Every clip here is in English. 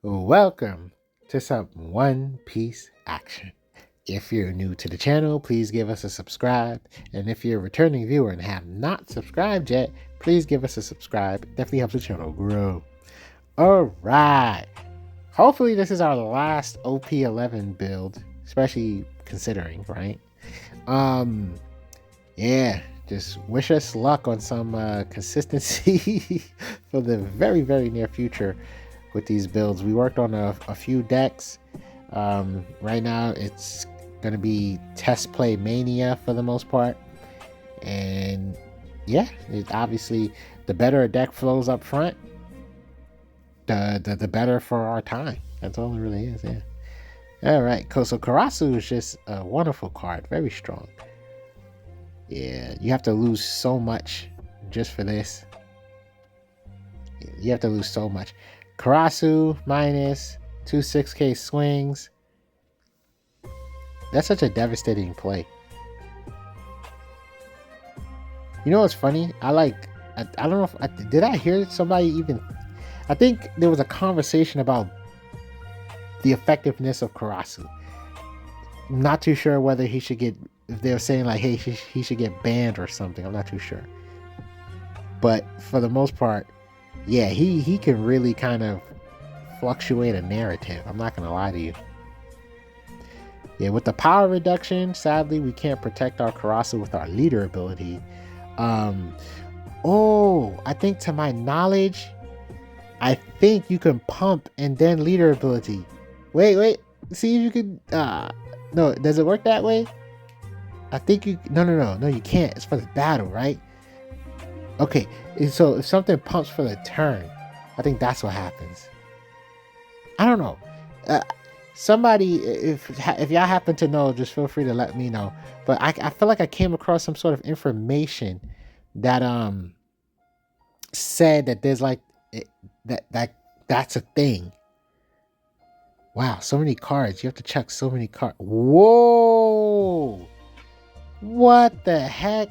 Welcome to some One Piece action. If you're new to the channel, please give us a subscribe. And if you're a returning viewer and have not subscribed yet, please give us a subscribe. It definitely helps the channel grow. All right. Hopefully this is our last OP11 build, especially considering, right? Um, yeah, just wish us luck on some consistency for the very, very near future with these builds. We worked on a few decks. Right now, it's going to be test play mania for the most part. And yeah, obviously, the better a deck flows up front, the better for our time. That's all it really is, yeah. All right, so Karasu is just a wonderful card, very strong. Yeah, you have to lose so much just for this. You have to lose so much. Karasu minus 2 6K swings. That's such a devastating play. You know what's funny? I don't know if did I hear somebody even. I think there was a conversation about the effectiveness of Karasu. I'm not too sure whether he should get. If they were saying like, hey, he should get banned or something. I'm not too sure. But for the most part, yeah, he can really kind of fluctuate a narrative. I'm not gonna lie to you. Yeah, with the power reduction, sadly, we can't protect our Karasu with our leader ability. Oh, I think to my knowledge, I think you can pump and then leader ability. Wait. See if you can. No, does it work that way? I think you. No, you can't. It's for the battle, right? Okay, so if something pumps for the turn, I think that's what happens. I don't know. Somebody, if y'all happen to know, just feel free to let me know. But I feel like I came across some sort of information that said that there's like that's a thing. Wow, so many cards. You have to check so many cards. Whoa! What the heck?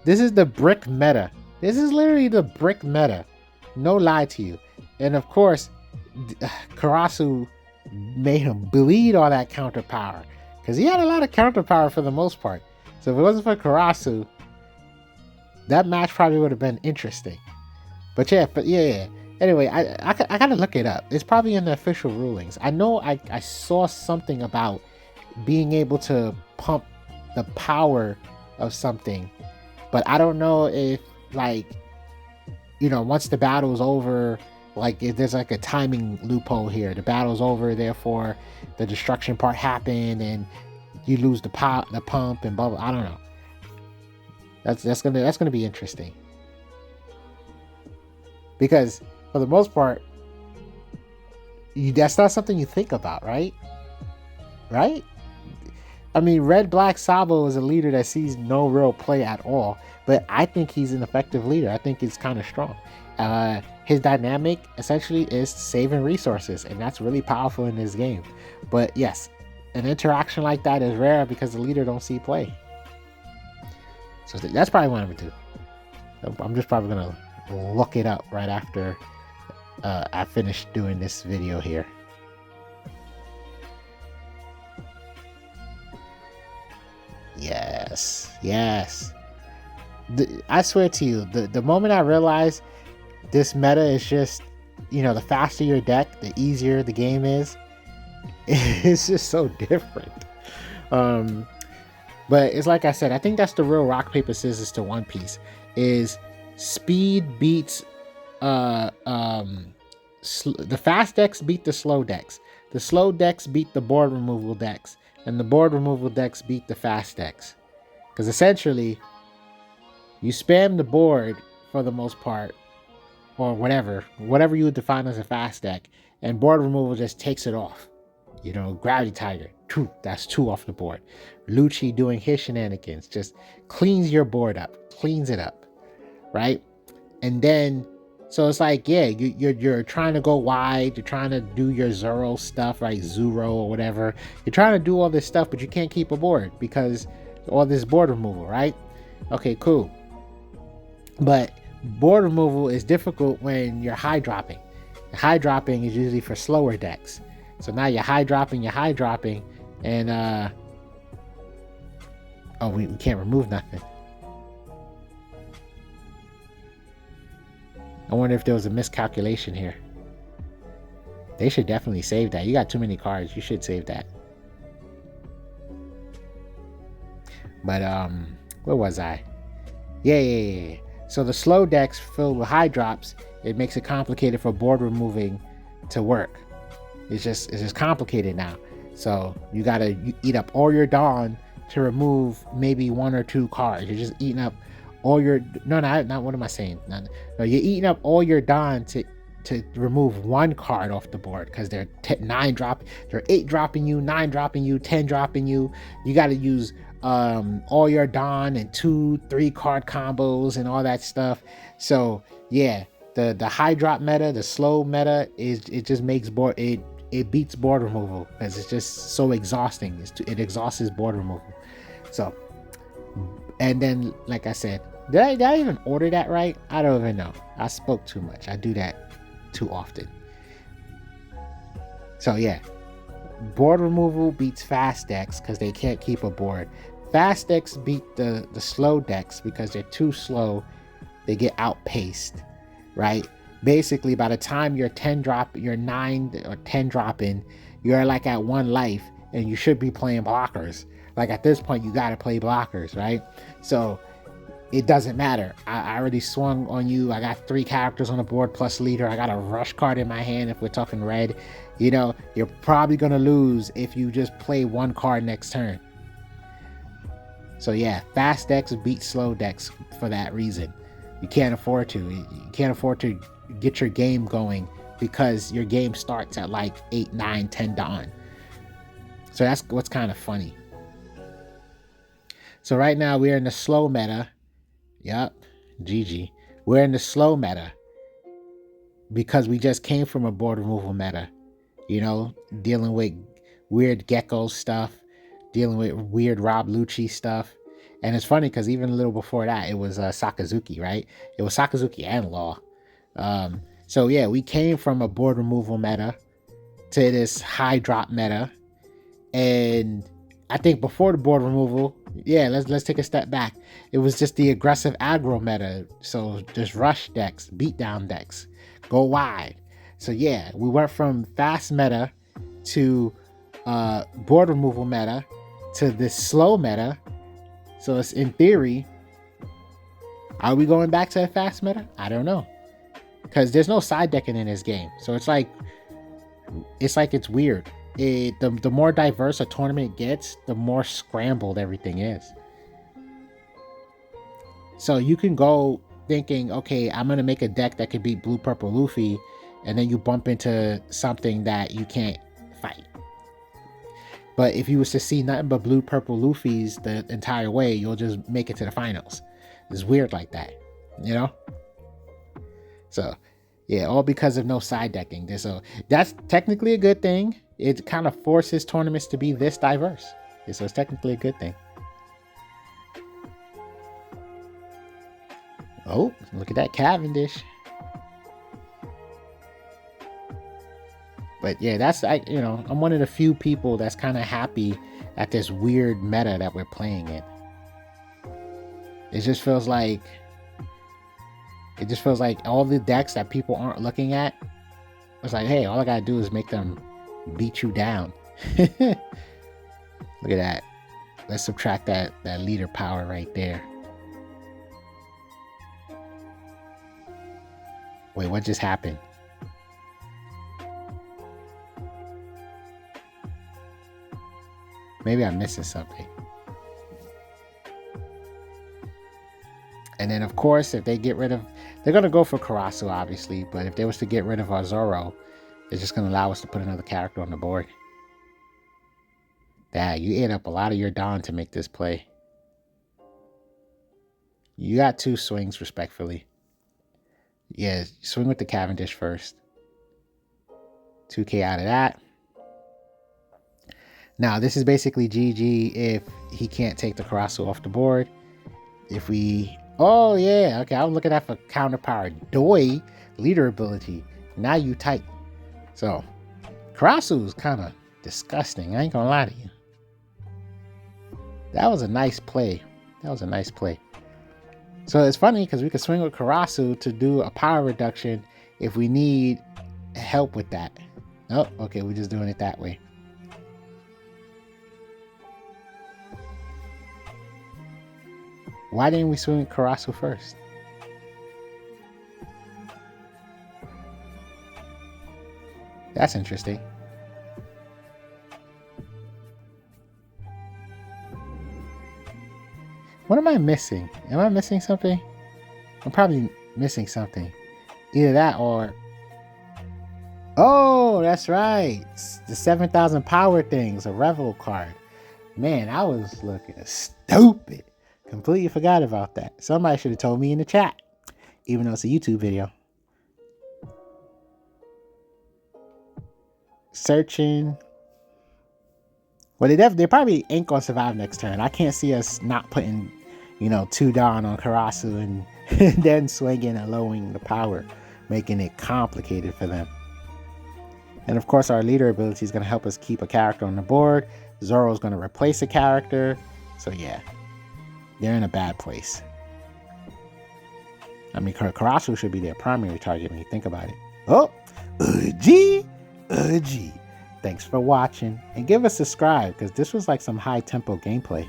This is the brick meta. This is literally the brick meta. No lie to you. And of course, Karasu made him bleed all that counter power because he had a lot of counter power for the most part. So if it wasn't for Karasu, that match probably would have been interesting. But yeah. Anyway, I gotta look it up. It's probably in the official rulings. I know I saw something about being able to pump the power of something, but I don't know if like, once the battle's over, like if there's like a timing loophole here. The battle's over, therefore the destruction part happened and you lose the pump and blah blah. I don't know. That's gonna be interesting. Because for the most part, that's not something you think about, right? Right? I mean, Red Black Sabo is a leader that sees no real play at all, but I think he's an effective leader. I think it's kind of strong. His dynamic essentially is saving resources, and that's really powerful in this game. But yes, an interaction like that is rare because the leader don't see play. So that's probably what I'm gonna do. I'm just probably gonna look it up right after I finish doing this video here. Yes. I swear to you, the moment I realized this meta is just, the faster your deck, the easier the game is. It's just so different. But it's like I said, I think that's the real rock paper scissors to One Piece is speed beats the fast decks beat the slow decks. The slow decks beat the board removal decks, and the board removal decks beat the fast decks. Because essentially, you spam the board for the most part, or whatever you would define as a fast deck, and board removal just takes it off. Gravity Tiger, that's 2 off the board. Lucci doing his shenanigans, just cleans your board up, cleans it up, right? And then, so it's like, yeah, you're trying to go wide, you're trying to do your Zoro stuff, right? Zero or whatever. You're trying to do all this stuff, but you can't keep a board because all this board removal, right? Okay, cool. But board removal is difficult when you're high dropping. High dropping is usually for slower decks. So now you're high dropping, and oh, we can't remove nothing. I wonder if there was a miscalculation here. They should definitely save that. You got too many cards. You should save that. But where was I? Yeah. So the slow decks filled with high drops, it makes it complicated for board removing to work. It's just complicated now. So you gotta eat up all your Dawn to remove maybe 1 or 2 cards. You're just eating up all your not what am I saying? No, you're eating up all your Dawn to remove 1 card off the board, because they're 9 drop, they're 8 dropping you, 9 dropping you, 10 dropping you. You got to use all your Dawn and 2-3 card combos and all that stuff. So yeah, the high drop meta, the slow meta, it just makes board it beats board removal because it's just so exhausting. It exhausts board removal. So, and then like I said, did I even order that right? I don't even know. I spoke too much. I do that too often. So yeah, board removal beats fast decks because they can't keep a board. Fast decks beat the slow decks because they're too slow. They get outpaced, right? Basically, by the time you're 9 or 10 dropping, you're like at 1 life, and you should be playing blockers. Like at this point, you got to play blockers, right? So it doesn't matter. I already swung on you. I got 3 characters on the board plus leader. I got a rush card in my hand if we're talking red. You know, you're probably going to lose if you just play 1 card next turn. So yeah, fast decks beat slow decks for that reason. You can't afford to. You can't afford to get your game going because your game starts at like 8, 9, 10 Dawn. So that's what's kind of funny. So right now we're in the slow meta. Yep, GG. We're in the slow meta because we just came from a board removal meta. You know, dealing with weird Gecko stuff, dealing with weird Rob Lucci stuff. And it's funny because even a little before that, it was Sakazuki, right? It was Sakazuki and Law. So yeah, we came from a board removal meta to this high drop meta. And I think before the board removal, yeah, let's take a step back. It was just the aggressive aggro meta. So just rush decks, beatdown decks, go wide. So yeah, we went from fast meta to board removal meta to this slow meta. So it's in theory, are we going back to a fast meta? I don't know, because there's no side decking in this game. So it's weird. The more diverse a tournament gets, the more scrambled everything is. So you can go thinking, okay, I'm gonna make a deck that could beat blue purple Luffy, and then you bump into something that you can't fight. But if you was to see nothing but blue purple Luffys the entire way, you'll just make it to the finals. It's weird like that, you know? So yeah, all because of no side decking. So that's technically a good thing. It kind of forces tournaments to be this diverse. So it's technically a good thing. Oh, look at that Cavendish. But yeah, I'm one of the few people that's kind of happy at this weird meta that we're playing in. It just feels like all the decks that people aren't looking at, it's like, hey, all I gotta do is make them beat you down. Look at that. Let's subtract that leader power right there. Wait, what just happened? Maybe I'm missing something. And then, of course, if they get rid of... They're going to go for Karasu, obviously. But if they was to get rid of our Zoro, it's just going to allow us to put another character on the board. Dad, you ate up a lot of your Dawn to make this play. You got 2 swings, respectfully. Yeah, swing with the Cavendish first. 2k out of that. Now, this is basically GG if he can't take the Karasu off the board. If we... Oh, yeah. Okay, I'm looking at for counterpower. Doi, leader ability. Now you tight. So Karasu is kind of disgusting. I ain't gonna lie to you. That was a nice play. That was a nice play. So it's funny because we could swing with Karasu to do a power reduction if we need help with that. Oh, okay, we're just doing it that way. Why didn't we swing with Karasu first? That's interesting. What am I missing? Am I missing something? I'm probably missing something. Either that or... Oh, that's right. It's the 7,000 power thing's a Revel card. Man, I was looking stupid. Completely forgot about that. Somebody should have told me in the chat. Even though it's a YouTube video. Searching. Well, they probably ain't gonna survive next turn. I can't see us not putting, 2 down on Karasu and then swinging and lowering the power, making it complicated for them. And of course, our leader ability is going to help us keep a character on the board. Zoro is going to replace a character. So yeah, they're in a bad place. I mean, Karasu should be their primary target when you think about it. Oh, G. Thanks for watching, and give us a subscribe because this was like some high tempo gameplay.